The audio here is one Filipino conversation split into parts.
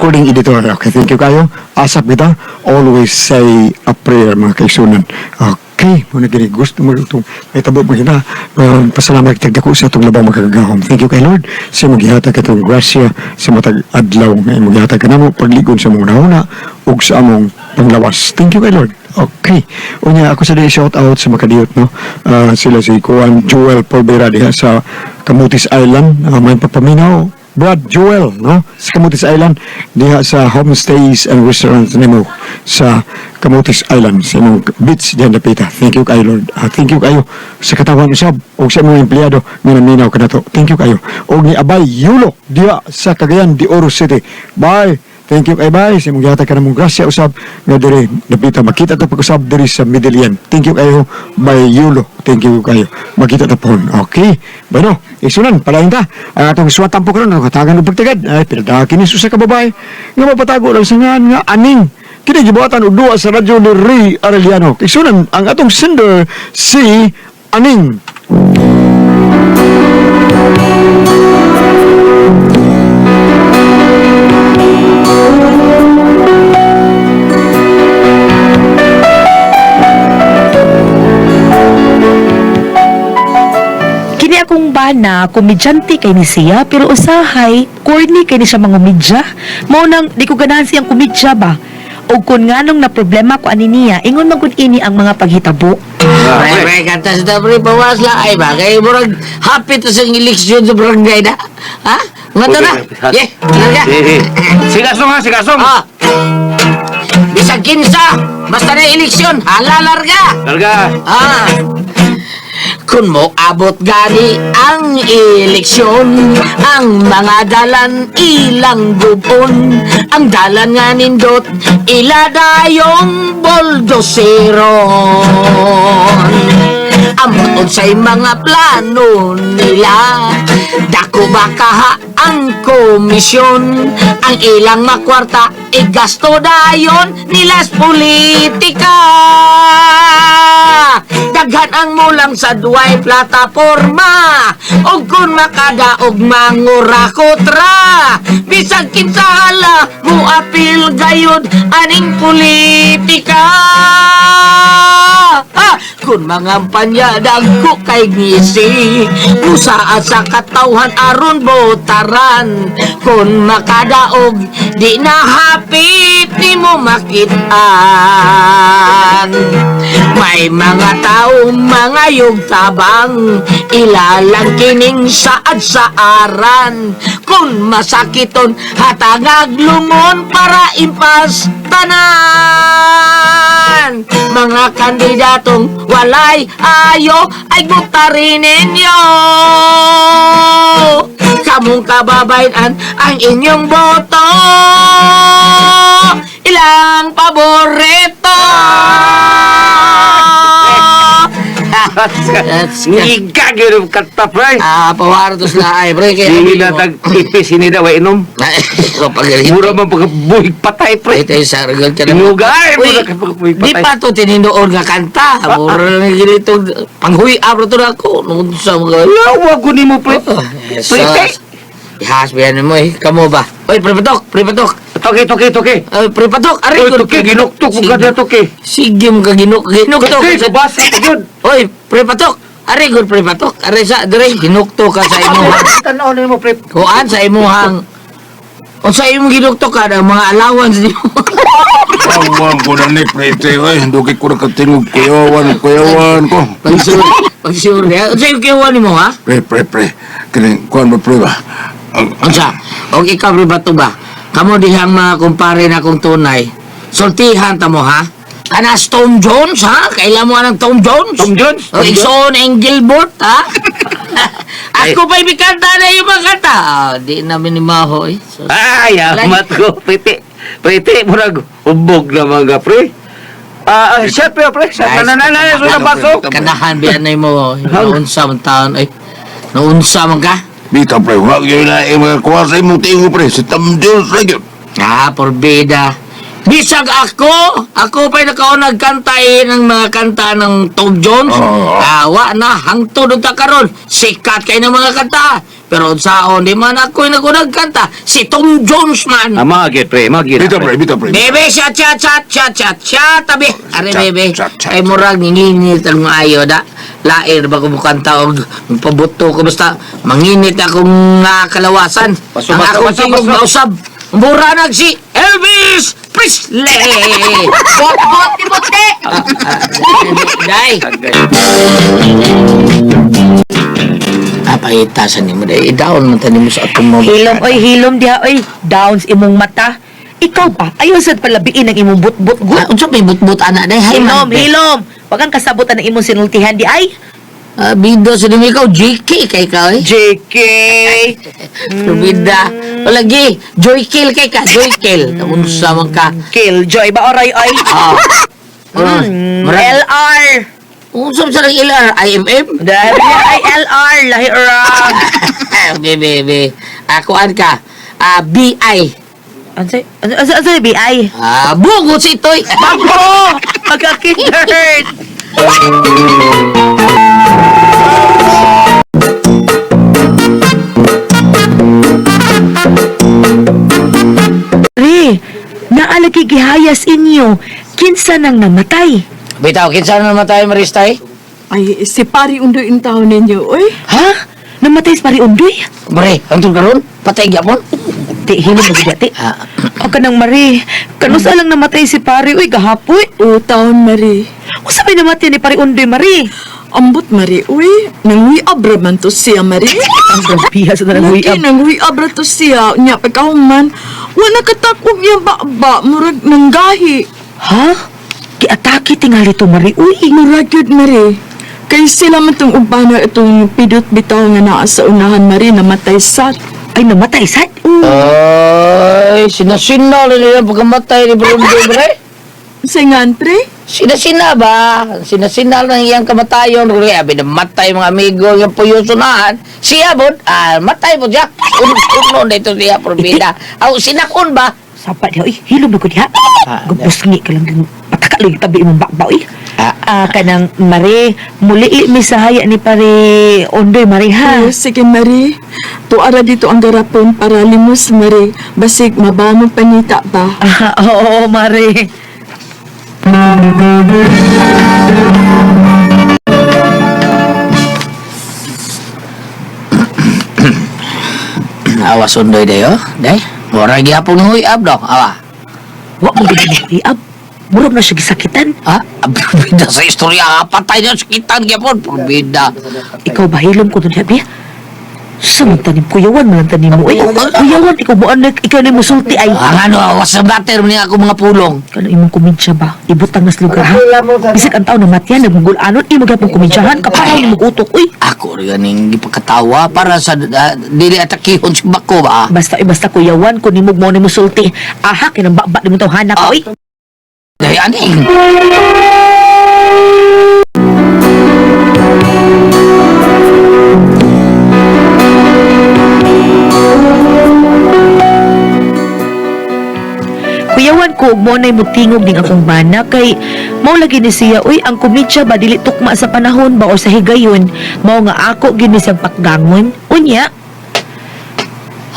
recording editor. Okay, thank you kayo. Asap kita, always say a prayer mga kaisunan. Okay, muna gini, gusto mo itong may tabo mo kita. Pasalamat kitag ko sa itong labang magkagahom. Thank you kay Lord. Sa maghihatag itong grasya sa matag adlaw. May maghihatag ka na mo pagligon sa mong nahuna o sa among panglawas. Thank you kay Lord. Okay. Unya, ako sa day shout out sa Makadiyot, no? Sila si Kuan Joel Polvera diha sa Camotes Island. May papaminaw. Brad Joel, no? Sa Camotes Island. Diha sa homestays and restaurants nimo sa Camotes Island. Sa imong beach diyan napita. Thank you kayo, Lord. Thank you kayo sa katawan usab o sa imong empleyado nga naminaw ka na to. Thank you kayo. O ni Abay Yulo diha sa Cagayan de Oro City. Bye! Thank you kay Bay. Sa mong gihatag ka na mong grasya usab nga diri napita makita ta pag-usab diri sa Middle East. Thank you kayo Bay Yulo. Thank you kayo. Makita ta pohon. Okay. Bueno, isunan palain ta. Atong suwatan po karon katagan og pagtagad. Ay pinadaki ni sa kababay. Nga mapatago lang sa nga aning kini gibuhatan og duwa sa radyo ni Ray Arellano. Isunan ang atong sender si Aning. Akong bana, komedyante kay ni siya, pero usahay, corny kay ni siya mga komedya. Mao nang di ko ganahan siyang komedya ba? O kung nganong na problema ko ani niya, ingon magud ini ang mga paghitabo. Pre, kata sa pre, bawas lang ay ba? Kaya murag happy to sa eleksyon sa barangay na. Ha? Nga to na? Ye, talaga. Sigasong ha, sigasong. Ah. Bisag kinsa, basta na eleksyon, halalarga. Larga. Ah. Kung mo abot gani ang eleksyon, ang mga dalan ilang gubon, ang dalan nga nindot iladayong boldoseron. Amot unsay mga plano nila, dako ba kaha ang komisyon, ang ilang makwarta igasto dayon nilas politika. Daghan ang mulang sa duway plataporma, og kun makadaog mangurakotra, bisag kinsa hala mo apil gayud aning politika. Kung mga panya dagko kay ngisi, usaad sa katawhan aron botaran, kung makadaog di nahapit ni mo makitaan. May mga tao mga yugtabang, ilalang kining saad sa aran, kung masakiton hatagag lumon para impas tanan. Mga kandidatong walay ayo ay butarin ninyo. Kamong kababayan ang inyong boto, ilang paborito. Ngigag yun ang kata, pre. Pawartos na ay, pre. Kaya Hindi na tag-ipis, hindi na, inom. Kapagaling. Mura man pagkabuhig patay, pre. Ito yung sargal ka na. Tinugay, Uy, mura ka pagkabuhig di patay. pa to tinindoon nga kanta. Mura na ganito. Panghuy, abro to na ako. Nung sa mga... Yawa ko ni mo, pre. Pre, ihasbihan mo eh. Kamu ba? Uy, pre-patok, pre-patok. Toke, toke, toke. Pre-patok, aray Uy, ko. toke, ginuktok ko ka na, toke. Sige mo ka ginuktok. Toke, kabasa ka yun. Uy, pre-patok. Aray ko, pre-patok. Aray sa, dire, ginuktok ka sa imuhang. Tanaw na mo, pre. Kuan sa imuhang. O sa imong ginuktok ka, ng mga allowance niyo. Awan ko na ni Prete, ay, duki ko na katingog kuyawan ko. Pag-sure niya. O sa yung kiwan mo, ha? Pre, kining, kuhan ba pre ba? Unsa? Og ikaw rin ba ito ba? Kamu dihang mga kumpare na kong tunay. Sultihan ta mo, ha? Anas Tom Jones, ha? Kailan mo anang Tom Jones? Tom Jones? O Ixon Engelbert, ha? Ako pa'y bikanta na yung mga kanta. Di namin ni Maho, eh. So, Ay, amat ko, Prete. Prete, murag, ubog na mga, pre. Chef, pre. Chef, nananay, so na baso. Kanahan biyan na mo. Naunsa man taon, ay. Naunsa man ka? Bita pre, wag yun na mga kuha sa imong tingo pre, si Tom Jones lagi. Porbida. Bisag ako pa'y nakaunag kantain ng mga kanta ng Tom Jones. Tawa na, hangtod ta karon. Sikat kay ng mga kanta. Pero saon, di man ako'y nagkanta. Si Tom Jones man. Magit, pre, magit. Bita, pre, bita, pre. Bebe, chat, tabi. Are, Chat, bebe. chat, chat. Ay, murag, ninginit ang ayo, da. Lair ba kumukanta og pabuto ko basta manginit akong kalawasan. Ang akong tingog na usab. Mura nag si Elvis Presley. Bot, Timote. Day. Paitasan ni mo day. Down man tani mo sa akong mga. Hilom, oy, hilom diha, oy. Downs imong mata. Ikaw ba? Ayaw sad palabiin ang imong butbut gut. Unsa may butbut ana day? Hay Hilom, man. hilom. Wag kang kasabutan ng imong sinultihan di ay. Bido sa nimi ikaw, JK kay ka eh. JK. Rubida. O lagi, Joy Kill kay ka, Joy Kill. Unsa man ka. Killjoy ba oray oy? LR. Unsa man sa nang ilar, IMM? Dahil ay LR lahi orang. Bebe. Kuan ka. BI. Ano BI? Bugot si Toy. Bako! Pagka-kinderd! Re, naalagi gihayas inyo, kinsa nang namatay. Bitaw, kinsa na namatay, Maristay? Ay, si Pari Undoy ang taon ninyo, oy. Ha? Namatay sa pari undoy? Bre, antong karon? Patay gyapon? Ti, hinom na gudya, ti. O kanang Mari, kanusa lang namatay si pari, uy, gahapoy. O taon, Mari. O sabay namatay ni pari undoy, Mari. Ambot, Mari, uy. Nangwi abra man to siya, Mari. Ang grabiha sa talang Lagi, uyab. nangwi abra to siya. Nya, pagkahuman, wala katakog niya ba, murag nanggahi. Ha? Kiatake tingali to, Mari, uy. Murag yun, Mari. Kay sila man itong ubana itong pidot bitaw nga naa sa unahan, Mari, namatay sat. Ay, namatay, sad. Ay, sinasina na nila pagkamatay ni Brundo, bre. Singan, pre? Sinasina ba? Sinasina na iyang kamatayon. Abi na matay mga amigo yung puyusunahan. Siya bod, matay po siya. Uno na ito siya, probida. Aw, sinakon ba? Sapat diha, uy. Hilom na ko diha. Gupusngi ka lang yung patakalig tabi imong bakbaw, uy. Kanang Mari, muli mi sahaya ni pare Ondoy, Mari, ha? Oh, sige, Mari. Tuara dito ang garapon para limos, Mari. Basig, mabamong panita ba? Oo, Mari. Awas undoy dayo, day. Mura gyapon huyab daw. Awa. Wa mo giniab. Murag na siya gisakitan. Probida sa istorya, patay na sakitan gyapon, probida. Ikaw ba hilom ko doon, Habi? Samantanim, kuyawan mo lang tanim mo. Kuyawan, ikaw ba ikaw na mo sulti ay. Ano, awas sa blatter niya ako mga pulong. Kano imong kumidya ba? Ibutang nas lugar, ha? Bisik ang tao na matyan, nagmugul-anon, imo gapong kumidyahan, kapakaw ni mag-utok, uy. Ako rin ganing ipagkatawa para sa dili atakihon si Bako ba? Basta kuyawan, kung nimog mo ni mo sulti, aha, kinambakbak ni mo tawhana ka, uy. Dahil aning. Kuyawan ko, mo na'y mutingog ning akong bana, kay mao lagi ni siya, uy, ang kumidya ba, dili tukma sa panahon ba o sa higayon, mao nga ako gini siyang pakgangon, unya.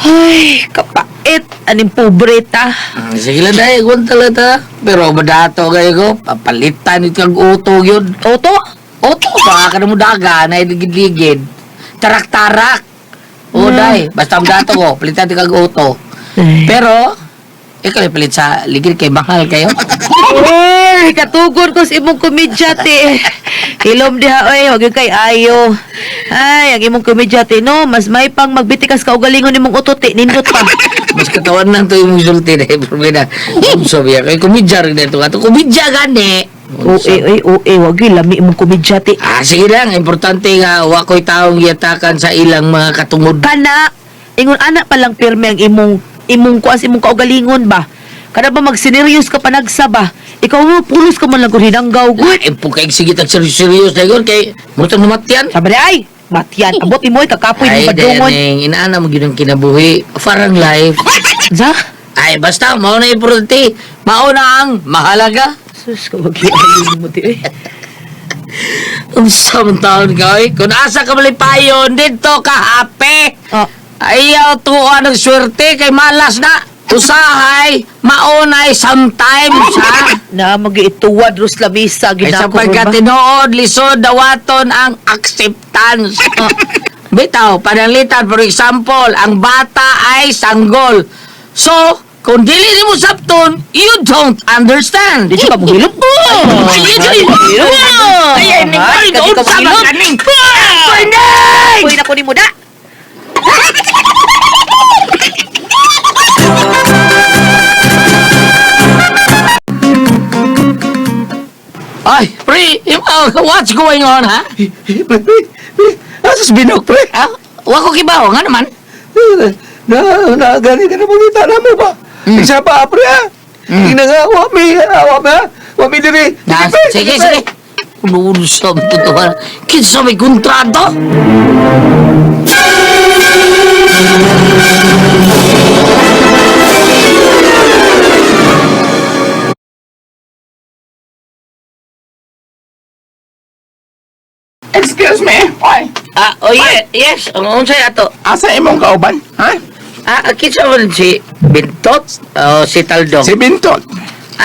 Ay, kapait, aning pobre ta. Sige lang dahil, kung talata. Pero madato kayo ko, papalitan ito ang uto yun. Toto? Uto ba? Ka na mo daga, na iligid-ligid. Tarak-tarak. O dahil, basta ang dato ko, palitan ito ang uto. Ay. Pero, ikaw ay palit sa ligid kay mahal kayo. Uy, katugon ko sa imong kumidyate. Hilom diha, oy, wag yung kay ayo. Ay, ang imong kumidyate, no? Mas may pang magbitikas ka o galingon imong utote, nindot pa. Mas katawan lang to yung sulti na problema. Sabi kay komedya rin ito. Ato komedya gani. Wag yung lami imong kumidyate. Sige lang. Importante nga, wako'y taong yatakan sa ilang mga katungod. Kana, ingon anak pa lang pirme ang imong kuas imong kaugalingon ba? Kada ba magsineryos ka panagsa ba? Ikaw mo, pulos ka man lang kung hinanggaw, good. Ay, pukay sige tag serious na yun. Kay, mutang namatyan. Sabi niya, ay, matyan, abot mo ay kakapoy ng Ay, padungon. Deneng, inaana mo ginang kinabuhi. Farang life. Za? Ay, basta, mauna yung importante. Mauna ang mahalaga. Sus, kawag yung ayun mo, ti, eh. Unsa man taon ka, oy? Kung asa ka malipayon, dito ka hape. Oh. Ayaw tuwa ng swerte kay malas na. Usahay, maunay sometimes, ha? Na mag-ituwad ros lamisa Ay ginako sa ba? pagkatinood, lisod dawaton ang acceptance. Bitaw, panalitan, for example, ang bata ay sanggol. So, kung dili ni mo sabton, you don't understand. Di siya ka muhilom. Ay, Ay, kadi ka muhilom. Uy, na ko ni mo da. Ay, pre, what's going on, ha? Asas binok, pre. Ha? Wako kibaw, nga naman. Gani ka na mangita na mo ba? Isa pa, pre, ha? Ginagawa mi, ha? Wami diri. Sige, sige. Unuunsam to ha. Kinsa may kontrato? Excuse me, oy. Oh yes. Ang unsay ato? Asa imong kauban, ha? Kinsa man si Bintot o si Taldong? Si Bintot.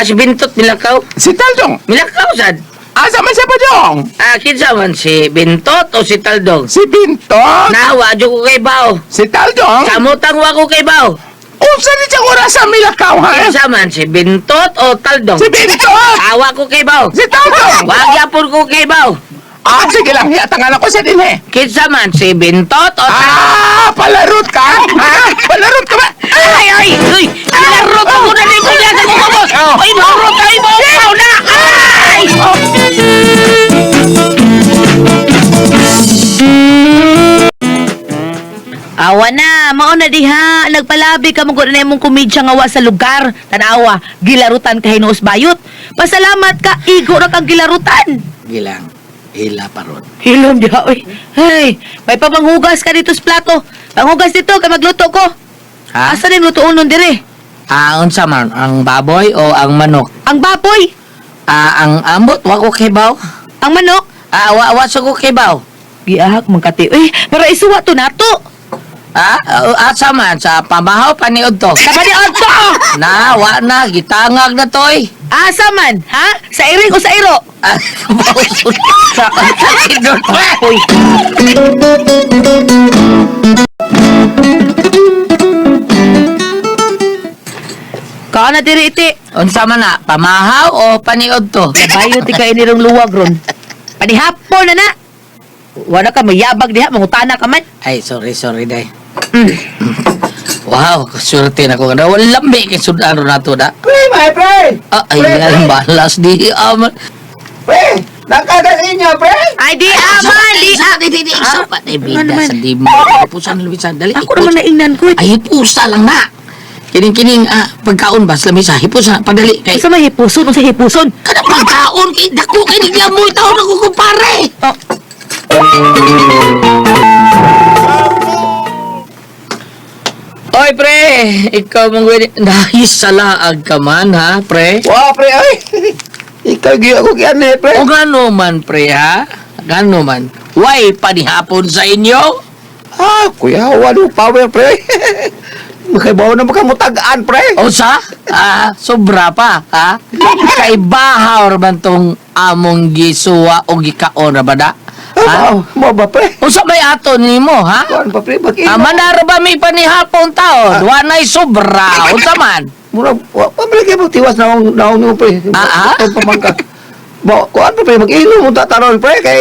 Si Bintot milakaw? Si Taldong. Milakaw sad. Asa man siya pa dong? Kinsa man si Bintot o si Taldong? Si Bintot. Nawa jo ko kay Bao. Si Taldong. Samutang wa ko kay Bao. Unsa ni siya oras sa milakaw, ha? Kinsa man si Bintot o Taldong? Si Bintot. Awa ko kay Bao. Si Taldong. Wag yapon ko kay Bao. Sige lang, hiatangan ako sa din, he. Kinsa man si Bintot o Taldong? Palarot ka? Ha? Palarot ka ba? Ay! Uy! Laro ko muna ni ko niya sa mga boss! Ay, laro tayo mo! Ikaw na! Ay! Awa na, mao na diha. Nagpalabi ka mong na imong komedya nga wa sa lugar. Tanawa, gilarutan ka hinuos bayot. Pasalamat ka, igo ra kang gilarutan. Gilang, hila pa ron. Hilom diha, oy. Hey, may pamanghugas ka dito sa plato. Panghugas dito, kay magluto ko. Ha? Asa rin lutoon nun dire? Unsa man? Ang baboy o ang manok? Ang baboy, Ang ambot, wa ko kibaw. ang manok. Wa sa ko kibaw. Giahak mangkati. Uy, para isuwa to nato. Asa man? Sa pamahaw paniod to. Sabadi adto. Wa na, gitangag na to eh. Asa man, ha? Sa iring o sa iro? Sa pagkasidot. Uy. Kaan na diri iti. Unsa man na? Pamahaw o paniod to? Kabayo ti kay nirong luwag ron. Panihapon na. Wala ka mayabag diha, mangutana ka man. Ay, sorry, day. Wow, kasurte na ko. Walang lambi kay sudano na to da. Pre, my pre. Ay, yan, balas di aman. Pre, nakagaling niya, pre. Ay, di aman, di Di, isa pa, bida naman? sa di mo. Pusa na lumisan. Dali, Ako naman naingnan ko. Ay, pusa lang na. Kining pagkaon ba sa lamisa? Hipusa, padali. Kay, Sa may hipuson o sa hipuson. kada pagkaon, kay, dako, kay, naglamoy tao na kukumpare. Oy, pre, ikaw mong pwede. Nahisalaag ka man, ha, pre? Wow, pre, ay. Ikaw giya ko kiyan, eh, pre. O gano man, pre, ha? Gano man? Why, panihapon sa inyo? Kuya, walo power, pre. Makaibaw na makamutagaan, pre. O sa? Sobra pa, ha? Kaibahaw man tong among gisuwa o gikaon na ba da? Ha? Mo ba, pre? O sa may ato nimo, ha? Kuan pa, pre, mag-ino. Manaro ba may panihapon taon? Wanay sobra. O sa man? Mura, pamilagay mo, tiwas na akong nyo, pre. Ito pamangka. Kuan pa, pre, mag-ino mo tataron, pre, kay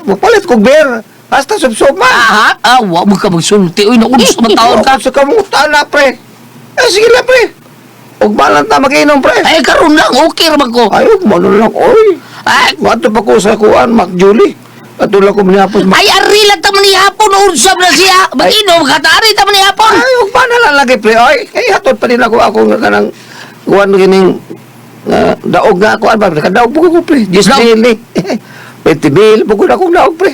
magpalit kong beer. Basta sub-sub man. Wag mo ka magsulti. Uy, naunus man taon ka. Sa kamutan na, pre. Sige lang, pre. Huwag balang ta mag-inom, pre. Ay, karon lang. Okay raman ko. Ayok, mano lang, oy. Ay, Mato pa ko sa kuan, Mac Julie. Katulad ko manihapos, ay ari lang taman ni hapon. Unsab na siya. Mag-inom ka ta. Ari taman ni hapon. Ayok, paano lang lagi, pre, oy. Kaya hatod pa din ako kanang kuan gining daog nga kuan ba. Kadaog po ko, pre. 10 mil, eh. 20 mil, bukod akong daog, pre.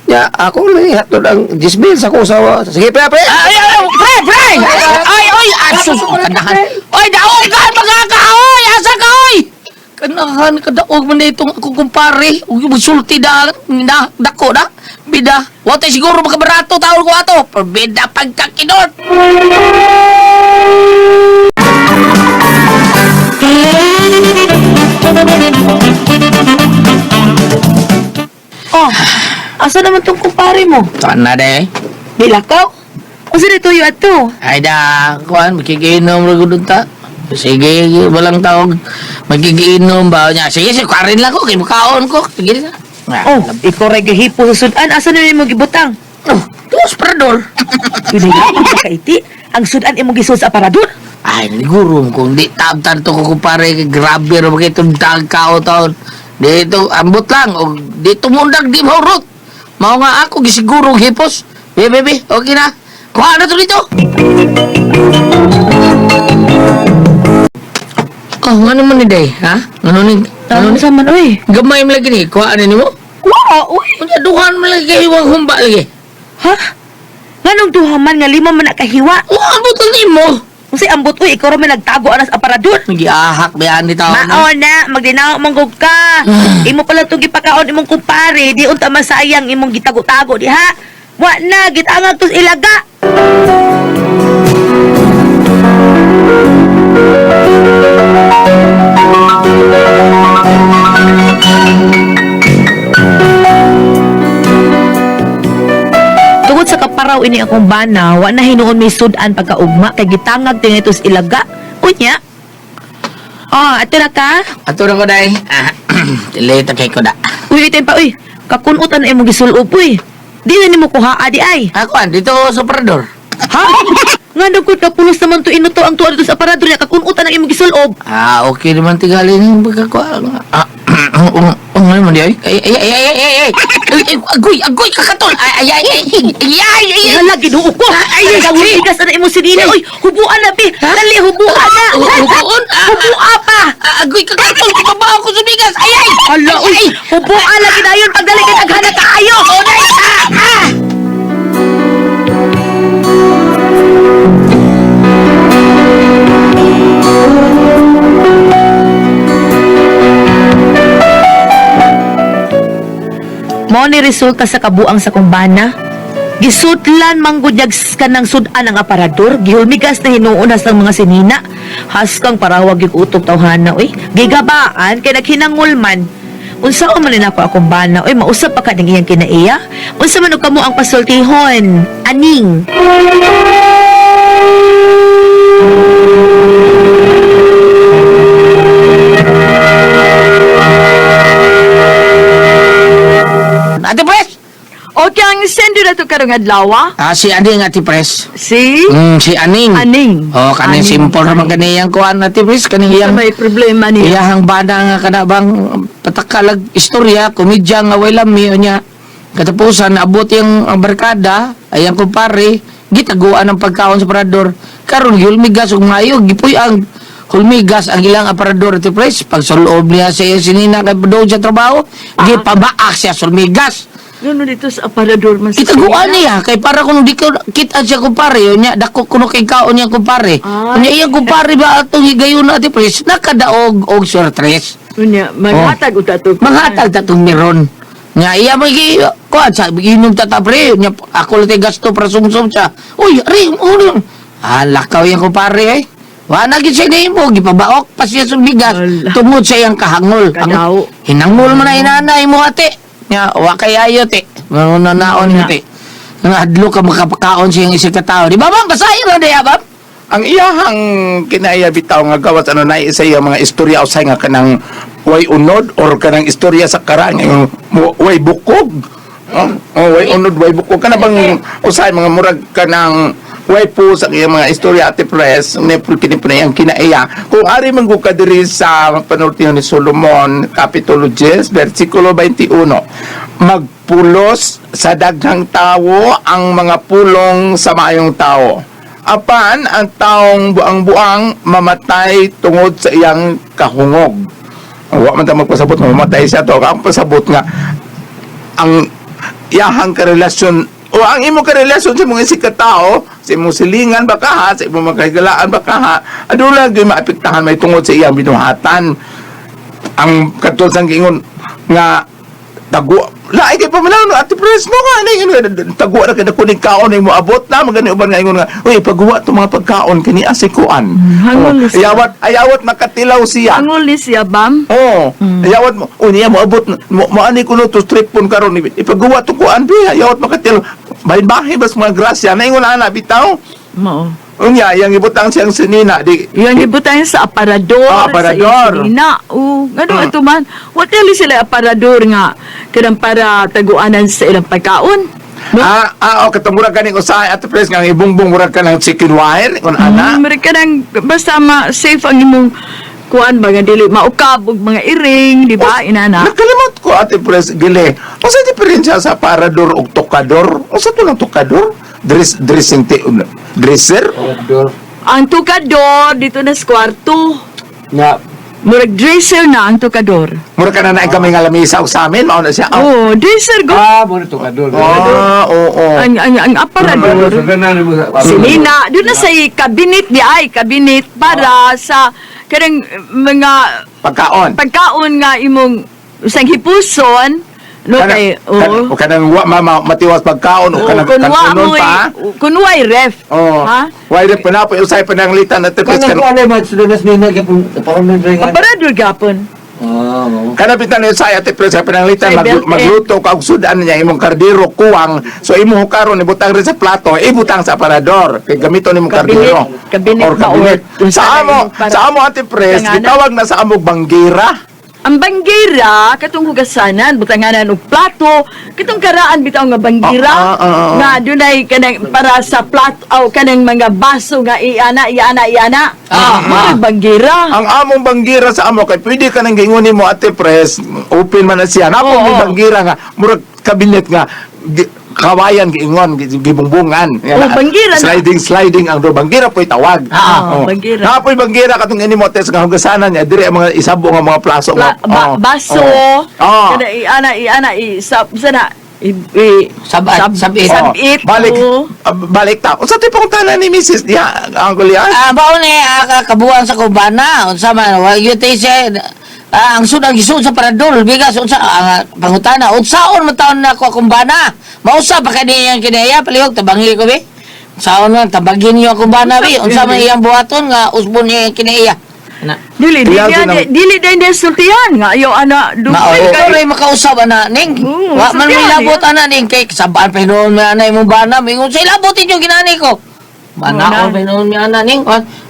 Ya, ako lang hatod ang 10 mil sa kusawa. Sige, pre, pre. Pre! Ay, asus. Kandahan. Oy, daog ka. Mga ka, oy. Asa ka, oy. Kanahan kadaog man na itong ako kumpare. Ug musulti na dako na. Bida. Wate siguro makabarato taon ko ato. Perbida pagkakinot. Oh, asa naman tong kumpare mo? Tuan na de. Dilakaw? Asa na tuyo ato? Ay da, kuan, makikiinom rin ko doon ta. Sige, walang taong magigiinom ba niya. Sige, karin lang ko, kay makaon ko. Sige na. Oh, ikaw rin gahipo sa sudan. Asa na mo gibutang? Oh, tuos parador. Pinayaan ka kaiti. Ang sudan imong gisod sa aparador? Ay, nigurum kung di tabtan to ko kumpare, grabe rin mga itong kao taon. Dito, ambot lang, o dito mundag di maurot. Mao nga ako, gisiguro hipos. Bebe, okay na. Kuha na to dito. Oh, ano man ni Day, ha? Ano ni? Ano ni? Sa man, oy. Gamay mo lagi ni, kuha na ni mo? Wow, uy. Kanya duhan mo lagi kayo ang humba lagi. Ha? Nganong duhaman nga lima man nakahiwa? Oh, ambot ni mo. Kasi ambot uy, ikaw rin may nagtago anas aparador. Nag-iahak ba yan ni tao na? Mao na, magdinaw manggog ka. Imo pala itong gipakaon imong kumpare, di unta masayang imong gitago-tago di ha. Wa na, gitangag tos ilaga. Tungod sa kaparaw ini akong bana, wa na hinuon may sudan pagkaugma kay gitangag tinga tos ilaga. Unya. Oh, ato na ka? Ato na ko day. Tilita kay ko da. Uy, itin pa, uy. Kakunutan na imong gisulob, uy. Di na nimo kuha, di ay. Ako, dito sa parador. Ha? Nga nagod na pulos naman to inuto ang tuwa dito sa aparador niya. Kakunutan ang imong gisulob. Ah, okay naman tigalin yung pagkakuha. Ano naman di ay? Ay, agoy, kakatol. Ay. Hala, ginuo ko. Ay, bigas na imong sinina. Uy, hubuan na, bi. Dali, hubuan na. Hubuan? Hubua pa. Agoy, kakatol. Kumabaho ko sa bigas. Ay. Hala, uy. Hubuan na, ginayon. Pagdali ka naghana ka ayo. Mo ni resulta sa kabuang sa kumbana. Gisudlan manggudyag ka ng sudan ang aparador, gihulmigas na hinuunas ng mga sinina. Haskang parawag yung utok tawhana, uy. Gigabaan, kay naghinangulman. Unsa o man ako akong bana, uy, mausap pa ka ng iyang kinaiya. Unsa man o kamo ang pasultihon, aning. Ate Pres! Okay, ang sendo na to karong adlaw. Ah, si Aning, Ate Pres. Si Si Aning. Aning. Oh, kaning Aning. simple naman kaniyang kuhan, Ate Pres. Kaning Sa iyang may problema niya. iyahang bana nga kanabang patakalag istorya, komedya nga way lami niya. Katapusan, abot yung barkada, ay ang kumpare, gitaguan ang pagkaon sa parador. Karon hulmigas ug mayo, gipuy ang hulmigas ang ilang aparador Ate Pres. Pag sa loob niya sa iyang sinina kay doon sa trabaho, gipabaak siya sa hulmigas. Ano dito sa aparador man sa Itaguan Sina? niya kay para kung di ko kita siya kumpare yun niya dako kuno kay kaon niya kumpare. Ay. Unya iya kumpare ba atong higayon Ate Pres nakadaog og sortres. Unya, maghatag o tato. Manghatag tatong meron. Nya iya magi kuan sa inom tata pre nya ako lang gasto para sumsum siya. Uy, ari uno. Lakaw yang kumpare eh. Wa na gid siya nimo gipabaok pa siya sa bigas Ala. tungod sa iyang kahangol. Kadaw. Hinangol man na inanay mo ate. Nya wa kay ayo te. Mano naon Wala. te. Nga adlo ka makapakaon siyang isig ka tao. Di ba ma'am? Basahin na diya ba? Ang iyahang kinaya bitaw nga gawas ano na isa yung mga istorya usay nga kanang way unod or kanang istorya sa karang yung way bukog. Way unod, way bukog. Kana bang usay mga murag kanang way po sa iyang mga istorya Ate Pres, pinipinay ang kinaiya. Kung ari man ka diri sa panultihan ni Solomon, Kapitulo 10, versikulo 21, magpulos sa daghang tawo ang mga pulong sa maayong tao. Apan ang taong buang-buang mamatay tungod sa iyang kahungog. Wa man ta magpasabot mamatay siya to. Ang pasabot nga ang iyahang karelasyon o ang imo karelasyon sa mga isig ka tao, sa imong silingan baka ha, sa imong magkahigalaan baka ha, adula gyud maapektahan may tungod sa iyang binuhatan. ang katulad sang giingon nga tago laay kay pamilya no Ate Pres no nga ni tago ra kada kuning kaon ning moabot na magani uban nga ingon nga uy pagguwa to mga pagkaon kini asikuan. hangol siya. Ayawat makatilaw siya. Angol ni siya, bam. Oh, ayawat mo unya moabot mo ani kuno to strip pun karon ipagguwa to kuan bi ayawat makatilaw. Bahin bas mga grasya na ingon ana bitaw. Mao. Unya yang ibutang siyang sinina di Yan ibutang sa aparador, aparador. sa isina. Ngano ito man, what else sila aparador nga kanang para taguanan sa ilang pagkaon. No? o katong murag kaning usahay Ate Pres nga ibungbong murag ka ng chicken wire kun ana. Mereka nang basta ma-safe ang imong kuan ba nga dili maukab og mga iring, di ba? Inana. Nakalimot ko Ate Pres gili. Unsa diferensya sa parador ug tokador? Unsa to ng tokador? Dresser? Ang tukador dito na sa kwarto. Nga, Murag dresser na ang tukador. Murag ka na naay kami nga lamisa og sa amin mao na siya. Oh, dresser go. mo nito ka doon. Oo. Ang aparador. Sinina, doon na sa kabinet di ay kabinet para sa kanang mga Pagkaon nga imong usang hipuson no kay o kanang matiwas pagkaon o kanang kanunon pa. kunway ref. Oh. Ha? Why rep pa na po usay pananglitan Ate Pres Kanang ko alay man, sudanas nina, parang nandringan. Aparador gapon. Kanapitan ni usay Ate Pres pananglitan Say, built-in. magluto ka og sudan niya imong kardero kuwang so imo hukaron ibutang rin sa plato ibutang sa aparador kay gamiton imong kardero Kabinet or ba, kabinet. or Sa amo para- sa amo Ate Pres Tanganan. gitawag na sa amog banggira. Ang banggira, katong hugasanan, butanganan og plato, katong karaan bitaw nga banggira, nga dunay kanang para sa plato, kanang mga baso nga iana. Mga banggira. Ang among banggira sa amo kay pwede ka nang gingon mo Ate Pres open man na siya napon may banggira nga murag kabinet nga kawayan giingon gibungbungan banggira na. sliding ang do banggira po'y tawag Banggira. napoy banggira katong ini mo tes nga hugasanan niya dire ang mga isabo nga mga plaso Baso, kada iana, sana, sabit, balik ta unsa tipong tanan ni Mrs. diha ang Goliath Baon kabuang sa kubana. Unsa man, wag yun tayo siya. Ang sunang gisud sa paradol. Bigas, unsa, pangutana. Unsaon mataon na ko kumbana. Mausa pa kaniyang kinaya. Palihog, tabangi ko, be. Unsaon man, tabagin niyo ang kumbana, be. Unsa man iyang buhaton nga usbon niya kinaya. Dili din sultihan nga ayo ana Maoy dugay kay makausap ana ning. Wa man may labot ana ning kay sabaan pa noon may ana imong bana mingon say labotin yung ginani ko. Bana ko pa noon may ana ning.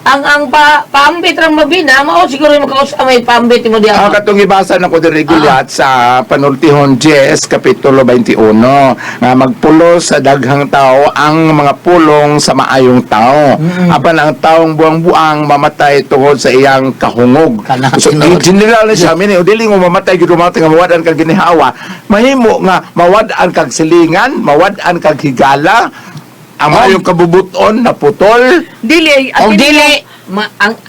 Ang paambit rang mabina mao siguro makausap may paambit mo diha. katong ibasa na ko diri Goliath sa panultihon 10 kapitulo 21 nga magpulo sa daghang tao ang mga pulong sa maayong tao. Apan ang taong buang-buang mamatay tungod sa iyang kahungog. So general siya mini dili mo mamatay gid mamatay nga mawad-an kag ginihawa. Mahimo nga mawad-an kag silingan, mawad-an kag higala. Ang maayong kabubuton naputol. dili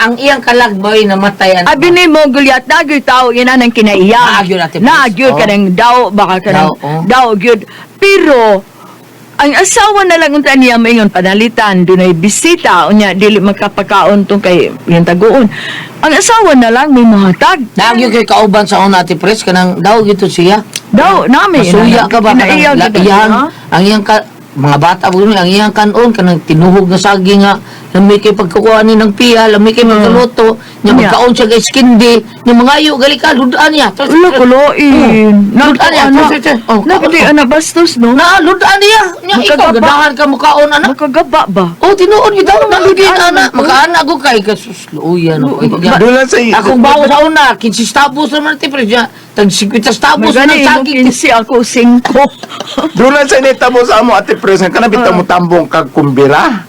ang iyang kalagboy namatayan. abi ni mo Goliath nagyoy tao inanang kinaiya Naagyo natin, naagyo please. kanang daw baka kanang daw gyud pero ang asawa na lang unta niya maingon panalitan dunay bisita unya dili makapakaon tong kay yung taguon ang asawa na lang may mahatag Nagyo kay kauban sa una Ate Pres kanang daw gito siya. daw nami Masuya ka ba kinaiya kanang gyud iyang ha? ang iyang mga bata po ang iyang kanon kanang tinuhog na saging nga lamay kay pagkukuha ni ng piya lamay kay magkaluto nya Yeah. magkaon siya kay skindi nya mga ayo gali ka ludaan niya Ulo kuloin. Ludaan niya Nagdi ana bastos no. na ludaan niya nya ikaw Magkagaba. ganahan ka mukaon ana Makagaba ba? oh tinuod gid daw na ludin Ludaan, ana oh. makaana ko kay kasusluyan ako Doon lang sa akong bawo sa una 15 stabos naman Ate Pres nya tag 50 stabos na Magani mo saging 15 ako 5. Doon lang sa initabo sa amo Ate Pres nga kanabit mo tambong kag kumbira.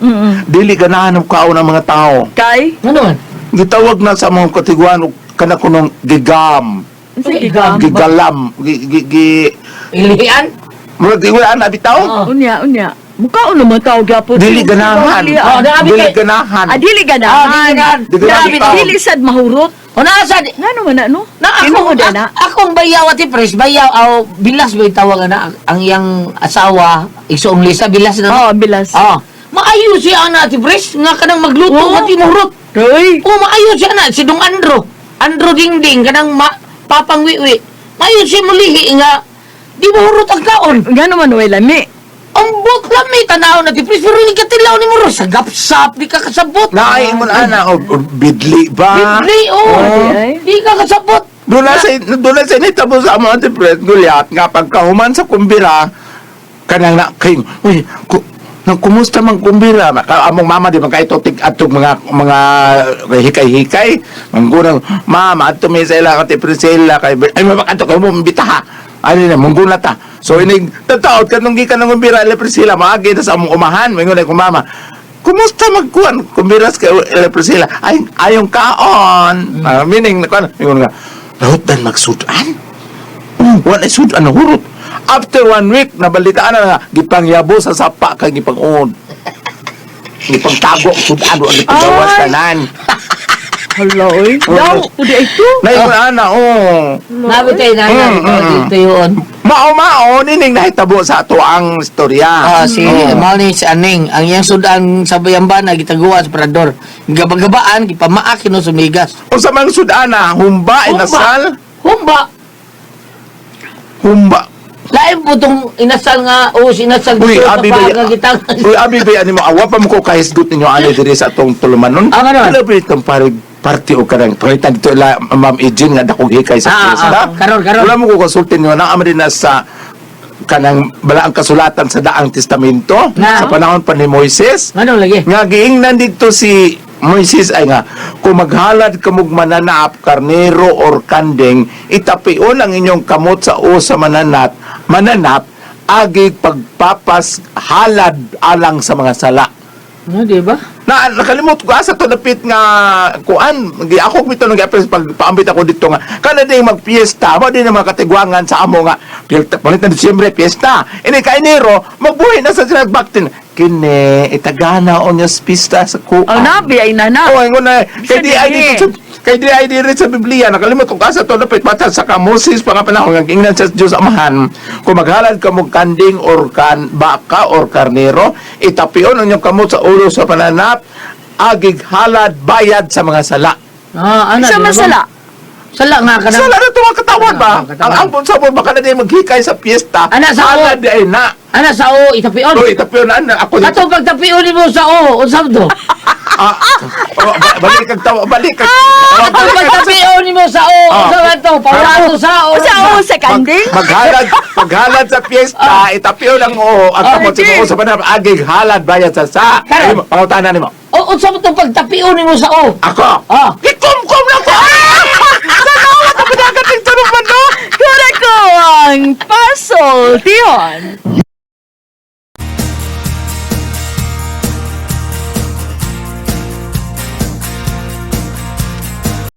Dili ganahan og kaon ang mga tao. Kay ano man Gitawag na sa mga katiguan og kana kunong gigam, sige gigalam, ilian murag di wala na bitaw. Unya. Mukha uno man tao gyapon. Dili ganahan. Dili ganahan. Dili ganahan. Dili sad mahurot. o nasa Ngano man ano? na Tinuod ako, na. akong bayaw Ate Pres, bayaw, bilas ba tawag na, ang iyang asawa, igsoong Lisa, bilas na. Oh, bilas. Maayo siya na Ate Pres, nga kanang magluto, Oo. nga tinurot. Hoy. Maayo siya na, si Dong Andro Dingding, kanang papangwiwi. Ngayon si mulihi nga, di mo hurot ang kaon. Nga naman, way lami. Ang bot lami, tanaw na tipris, pero hindi ka tilaw ni mo ro. Sagap-sap, di ka kasabot. Naay mo na ana o bidli ba? Bibli, oh. Ay. Di ka kasabot. Doon na sa nitabo sa mga tipres gulyat nga pagkahuman sa kumbira kanang na king uy nang kumusta man kumbira among mama di man kay totik atog mga hikay-hikay manggunang mama ato may sa ila ka tipresela kay ay mabakato kay mo bitaha ani na mungguna ta so inig tataod kanong gikan ng kumbira ila Priscilla maagi na sa among umahan mingon ko mama kumusta magkuan kumbiras kay ila Priscilla ay ayong kaon meaning na kuan mingon nga lahot dan magsudan. Wala sudan na hurot. After 1 week, nabalitaan na nga, gipangyabo sa sapa kay gipang-on. Gipangtago, sudan, wala gipagawas kanan. Hala, oy. Daw, pwede ito. Naiwan na, oh. Nabitay na dito yun. Mao-mao, nining nahitabo sa ato ang istorya. Si mao ni si Aning, ang iyang sudan sa bayambana gitaguan sa parador. Gabagabaan gipamaak kino sumigas. O sa mga sudana, humba, inasal, humba. Lain po itong inasal nga, sinasal Uy, dito sa abi ba pagkagitang. Uy, abi ba ani mo awa pa mo ko kahisgot ninyo ani diri sa atong tulumanon. Ah, ganun. Ano ba itong party o kanang pangitan dito ila Ma'am Ejin nga dakong hikay sa fiesta. karon. Wala mo ko konsultin nyo na amri na sa kanang balaang kasulatan sa daang testamento Na? sa panahon pa ni Moises. Ano lagi? Nga giingnan dito si Moises ay nga kung maghalad kamog mananap karnero or kandeng itapion ang inyong kamot sa sa mananap agig pagpapas halad alang sa mga sala. Ano, di ba? Nakalimot ko asa to dapit nga kuan gi ako bitaw nang apres pag paambit ako dito nga kana ding magpiesta mo din mga katigwangan sa amo nga palit na Disyembre piesta ini ka Enero magbuhay na sa sinagbaktin kini itagana onyas pista sa kuan Oh, nabi ay nana. oh ingon na kay di ay diri sa Biblia nakalimot ko asa to dapit mata sa Moses pa nga panahon nga ingnan sa Dios amahan kung maghalad ka mo kanding or baka or karnero itapion ang inyong kamot sa ulo sa pananap agig halad bayad sa mga sala. Ano, Sa di ba? masala. Sala nga ka na. Sala na ito ang katawan ba? Katawan. Ang ampon sa mo, baka na din maghikay sa piyesta. Ana, sa halad ay na. Ano sa o, itapion? O, itapiyon na ako dito. Ato pagtapion mo sa o, unsab to? Balik kag tawa, balik kag... Ato pagtapion mo sa o, unsab to? Pawala sa o. Sa kanding? Maghalad sa piyesta, itapiyon ang o, ang kamot sa sige. mo sa panahon, agig halad bayad sa sa. Karon. Pangutanan ni mo. O, unsab to pagtapion mo sa o? Ako? Gikum-kum na ko! Sa nawa ka pinagat ng tunuman no? Kura ko ang puzzle, Tion.